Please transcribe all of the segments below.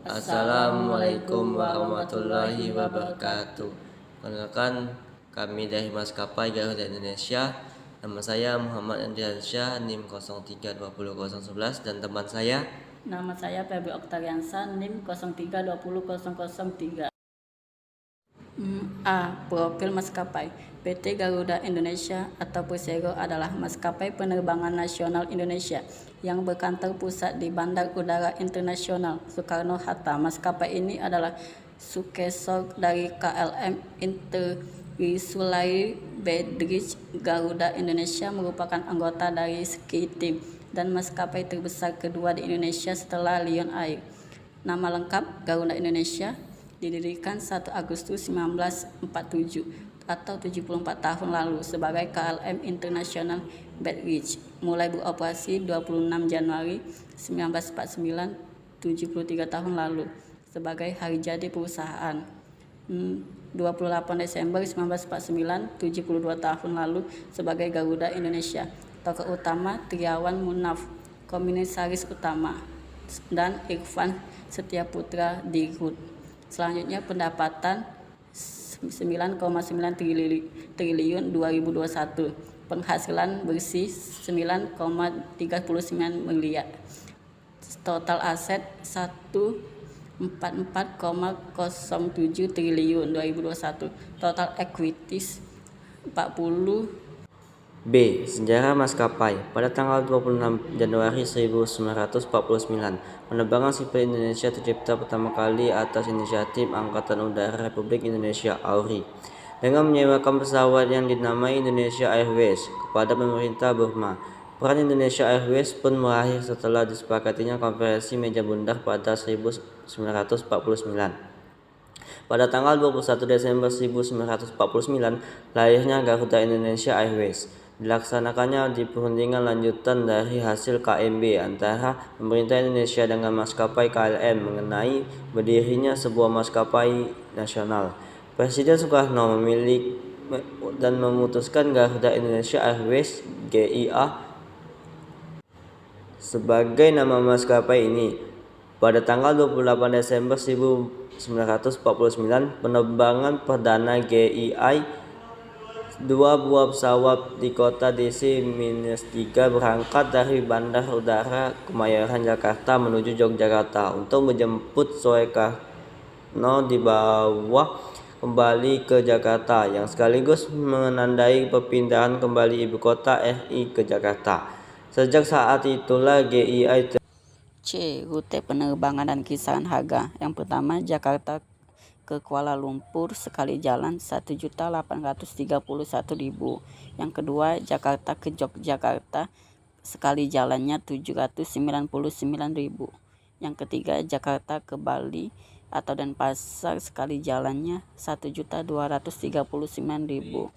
Assalamualaikum warahmatullahi wabarakatuh. Perkenalkan, kami dari Maskapai Garuda Indonesia. Nama saya Muhammad Andriansyah, NIM 03200011, dan teman saya. Nama saya Febri Oktariansa, NIM 03200003. A. Profil maskapai. PT Garuda Indonesia atau Persero adalah maskapai penerbangan nasional Indonesia yang berkantor pusat di Bandar Udara Internasional Soekarno-Hatta. Maskapai ini adalah suksesor dari KLM Intersulai Bedrich. Garuda Indonesia merupakan anggota dari Sky Team dan maskapai terbesar kedua di Indonesia setelah Lion Air. Nama lengkap Garuda Indonesia didirikan 1 Agustus 1947 atau 74 tahun lalu sebagai KLM International Bedrich, mulai beroperasi 26 Januari 1949, 73 tahun lalu sebagai hari jadi perusahaan. 28 Desember 1949, 72 tahun lalu sebagai Garuda Indonesia. Tokoh utama Triawan Munaf, Komisaris Utama, dan Irfan Setiaputra Dirut. Selanjutnya pendapatan 9,9 triliun 2021, penghasilan bersih 9,39 miliar, total aset 144,07 triliun 2021, total equities 40. B. Sejarah maskapai. Pada tanggal 26 Januari 1949, penerbangan sipil Indonesia tercipta pertama kali atas inisiatif Angkatan Udara Republik Indonesia (AURI) dengan menyewakan pesawat yang dinamai Indonesia Airways kepada pemerintah Burma. Peran Indonesia Airways pun berakhir setelah disepakatinya konferensi meja bundar pada 1949. Pada tanggal 21 Desember 1949, lahirnya Garuda Indonesia Airways. Dilaksanakannya di perundingan lanjutan dari hasil KMB antara pemerintah Indonesia dengan maskapai KLM mengenai berdirinya sebuah maskapai nasional. Presiden Soekarno memilih dan memutuskan Garuda Indonesia Airways (GIA) sebagai nama maskapai ini. Pada tanggal 28 Desember 1949, penerbangan perdana GIA 2 buah pesawat di kota DC-3 berangkat dari Bandar Udara Kemayoran Jakarta menuju Yogyakarta untuk menjemput Soekarno di bawah kembali ke Jakarta, yang sekaligus menandai perpindahan kembali ibu kota RI ke Jakarta. Sejak saat itulah GIA C. Rute penerbangan dan kisaran harga. Yang pertama, Jakarta ke Kuala Lumpur sekali jalan 1.831.000. Yang kedua, Jakarta ke Yogyakarta sekali jalannya 799.000. Yang ketiga, Jakarta ke Bali atau Denpasar sekali jalannya 1.239.000.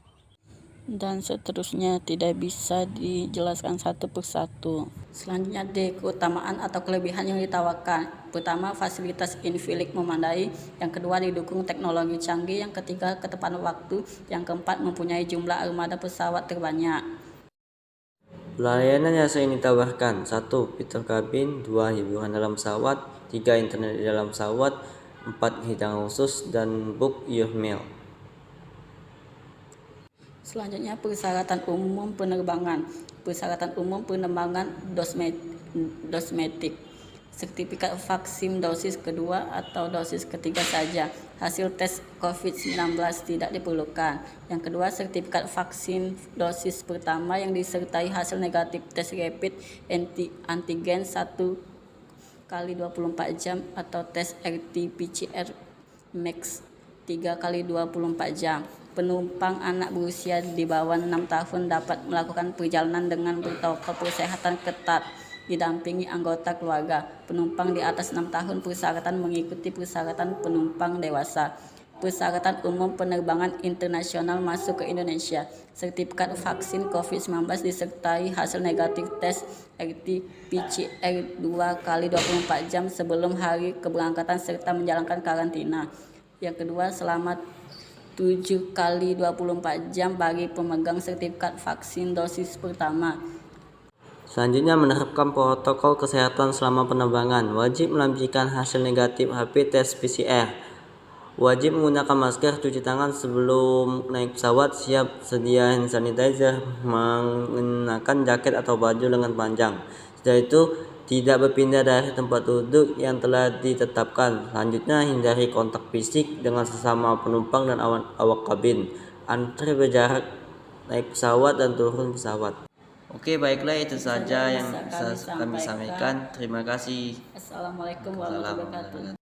Dan seterusnya, tidak bisa dijelaskan satu persatu. Selanjutnya, D. Keutamaan atau kelebihan yang ditawarkan. Pertama, fasilitas infilik memadai. Yang kedua, didukung teknologi canggih. Yang ketiga, ketepatan waktu. Yang keempat, mempunyai jumlah armada pesawat terbanyak. Layanan yang sering ditawarkan: 1. Fitur kabin, 2. Hiburan dalam pesawat, 3. Internet di dalam pesawat, 4. Hidangan khusus, dan book your meal. Selanjutnya, persyaratan umum penerbangan. Persyaratan umum penerbangan dosmetik. Sertifikat vaksin dosis kedua atau dosis ketiga saja. Hasil tes COVID-19 tidak diperlukan. Yang kedua, sertifikat vaksin dosis pertama yang disertai hasil negatif tes rapid antigen 1x24 jam atau tes RT-PCR max 3x24 jam. Penumpang anak berusia di bawah 6 tahun dapat melakukan perjalanan dengan protokol kesehatan ketat, didampingi anggota keluarga. Penumpang di atas 6 tahun persyaratan mengikuti persyaratan penumpang dewasa. Persyaratan umum penerbangan internasional masuk ke Indonesia. Sertifikat vaksin COVID-19 disertai hasil negatif tes RT-PCR 2x24 jam sebelum hari keberangkatan serta menjalankan karantina. Yang kedua, selama 7x24 jam bagi pemegang sertifikat vaksin dosis pertama. Selanjutnya, menerapkan protokol kesehatan selama penerbangan. Wajib melampirkan hasil negatif rapid test PCR. Wajib menggunakan masker, cuci tangan sebelum naik pesawat, siap sedia hand sanitizer, mengenakan jaket atau baju lengan panjang. Setelah itu, tidak berpindah dari tempat duduk yang telah ditetapkan. Selanjutnya, hindari kontak fisik dengan sesama penumpang dan awak kabin. Antri berjarak naik pesawat dan turun pesawat. Oke, baiklah itu saja yang bisa kami sampaikan. Terima kasih. Assalamualaikum warahmatullahi wabarakatuh.